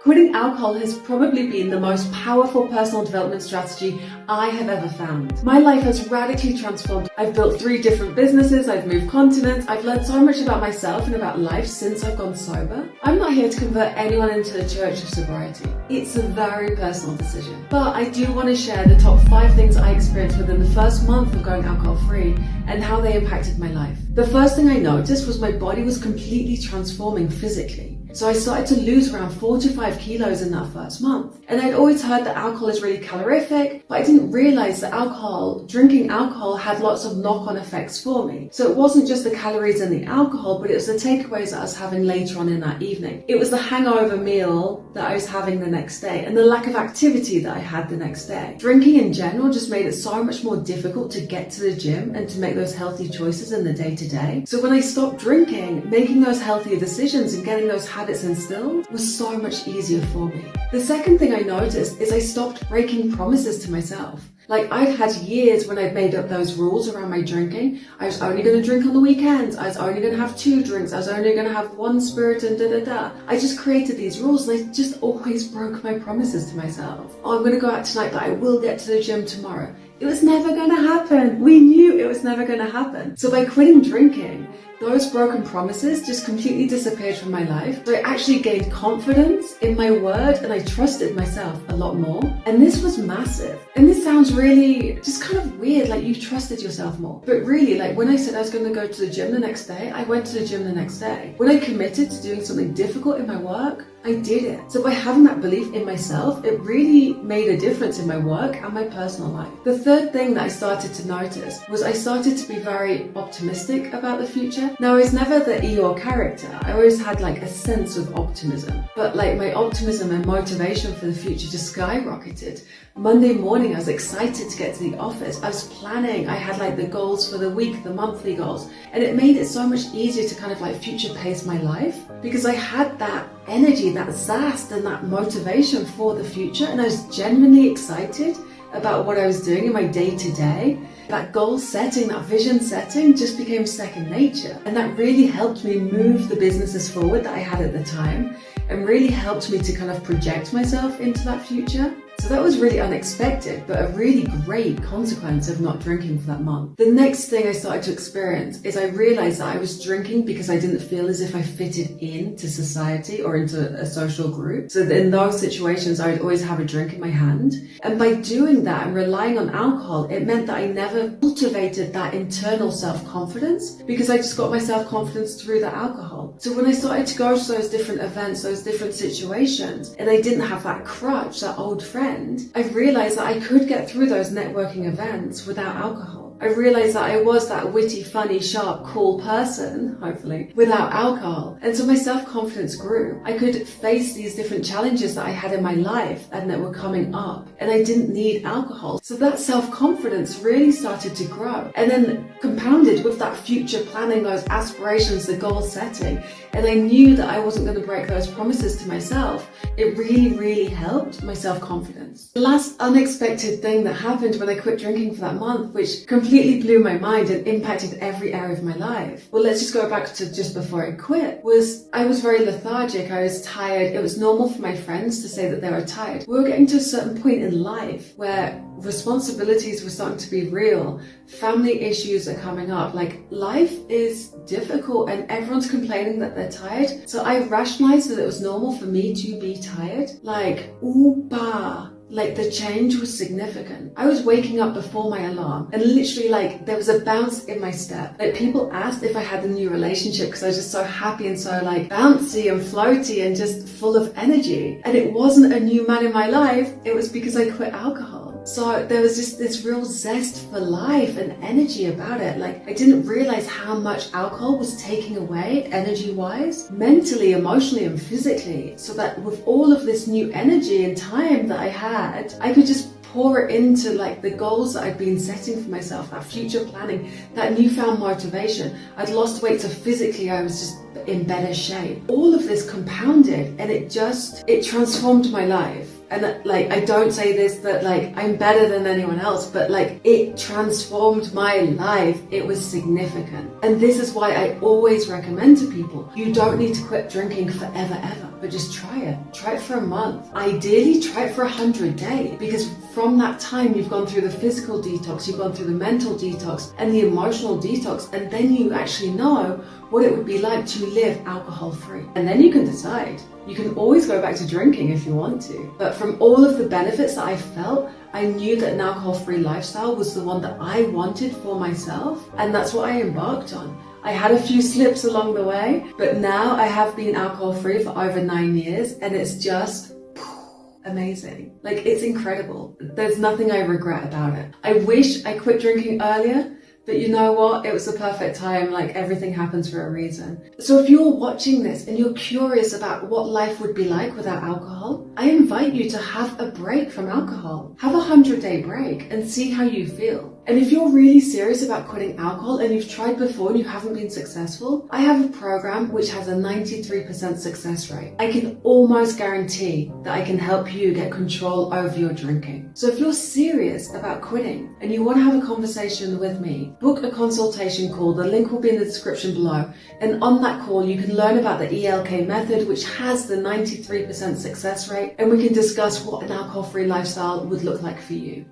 Quitting alcohol has probably been the most powerful personal development strategy I have ever found. My life has radically transformed. I've built 3 different businesses, I've moved continents, I've learned so much about myself and about life since I've gone sober. I'm not here to convert anyone into the church of sobriety. It's a very personal decision. But I do want to share the top 5 things I experienced within the first month of going alcohol free and how they impacted my life. The first thing I noticed was my body was completely transforming physically. So I started to lose around 4 to 5 kilos in that first month. And I'd always heard that alcohol is really calorific, but I didn't realize that drinking alcohol had lots of knock-on effects for me. So it wasn't just the calories in the alcohol, but it was the takeaways that I was having later on in that evening. It was the hangover meal that I was having the next day and the lack of activity that I had the next day. Drinking in general just made it so much more difficult to get to the gym and to make those healthy choices in the day-to-day. So when I stopped drinking, making those healthier decisions and getting those habits instilled was so much easier for me. The second thing I noticed is I stopped breaking promises to myself. Like, I'd had years when I'd made up those rules around my drinking. I was only going to drink on the weekends. I was only going to have 2 drinks. I was only going to have 1 spirit and da-da-da. I just created these rules and I just always broke my promises to myself. Oh, I'm going to go out tonight, but I will get to the gym tomorrow. It was never going to happen. We knew it was never going to happen. So by quitting drinking, those broken promises just completely disappeared from my life. So I actually gained confidence in my word and I trusted myself a lot more. And this was massive. And this sounds really just kind of weird, like you trusted yourself more. But really, like when I said I was going to go to the gym the next day, I went to the gym the next day. When I committed to doing something difficult in my work, I did it. So by having that belief in myself, it really made a difference in my work and my personal life. The third thing that I started to notice was I started to be very optimistic about the future. Now, I was never the Eeyore character. I always had like a sense of optimism. But like my optimism and motivation for the future just skyrocketed. Monday morning, I was excited to get to the office. I was planning. I had like the goals for the week, the monthly goals. And it made it so much easier to kind of like future pace my life because I had that energy, that zest and that motivation for the future. And I was genuinely excited about what I was doing in my day-to-day. That goal setting, that vision setting just became second nature. And that really helped me move the businesses forward that I had at the time and really helped me to kind of project myself into that future. So that was really unexpected, but a really great consequence of not drinking for that month. The next thing I started to experience is I realized that I was drinking because I didn't feel as if I fitted into society or into a social group. So in those situations, I would always have a drink in my hand. And by doing that and relying on alcohol, it meant that I never cultivated that internal self-confidence because I just got my self-confidence through the alcohol. So when I started to go to those different events, those different situations, and I didn't have that crutch, that old friend, I realized that I could get through those networking events without alcohol. I realized that I was that witty, funny, sharp, cool person, hopefully, without alcohol. And so my self-confidence grew. I could face these different challenges that I had in my life and that were coming up, and I didn't need alcohol. So that self-confidence really started to grow. And then compounded with that future planning, those aspirations, the goal setting, and I knew that I wasn't going to break those promises to myself, it really, really helped my self-confidence. The last unexpected thing that happened when I quit drinking for that month, which completely blew my mind and impacted every area of my life. Well, let's just go back to just before I quit, was I was very lethargic. I was tired. It was normal for my friends to say that they were tired. We were getting to a certain point in life where responsibilities were starting to be real. Family issues are coming up. Like, life is difficult and everyone's complaining that they're tired. So I rationalized that it was normal for me to be tired. Like, like the change was significant. I was waking up before my alarm and literally like there was a bounce in my step. Like people asked if I had a new relationship because I was just so happy and so like bouncy and floaty and just full of energy. And it wasn't a new man in my life. It was because I quit alcohol. So there was just this real zest for life and energy about it. Like I didn't realize how much alcohol was taking away energy-wise, mentally, emotionally, and physically. So that with all of this new energy and time that I had, I could just pour it into like the goals that I'd been setting for myself, that future planning, that newfound motivation. I'd lost weight, so physically I was just in better shape. All of this compounded and it transformed my life. And like, I don't say this that like I'm better than anyone else, but like it transformed my life. It was significant. And this is why I always recommend to people, you don't need to quit drinking forever, ever. but just try it. Try it for a month. Ideally, try it for 100 days, because from that time, you've gone through the physical detox, you've gone through the mental detox and the emotional detox, and then you actually know what it would be like to live alcohol-free. And then you can decide. You can always go back to drinking if you want to. But from all of the benefits that I felt, I knew that an alcohol-free lifestyle was the one that I wanted for myself, and that's what I embarked on. I had a few slips along the way, but now I have been alcohol-free for over 9 years, and it's just amazing. Like, it's incredible. There's nothing I regret about it. I wish I quit drinking earlier, but you know what? It was the perfect time. Like, everything happens for a reason. So if you're watching this and you're curious about what life would be like without alcohol, I invite you to have a break from alcohol. Have a 100-day break and see how you feel. And if you're really serious about quitting alcohol and you've tried before and you haven't been successful, I have a program which has a 93% success rate. I can almost guarantee that I can help you get control over your drinking. So if you're serious about quitting and you want to have a conversation with me, book a consultation call. The link will be in the description below. And on that call, you can learn about the ELK method, which has the 93% success rate, and we can discuss what an alcohol-free lifestyle would look like for you.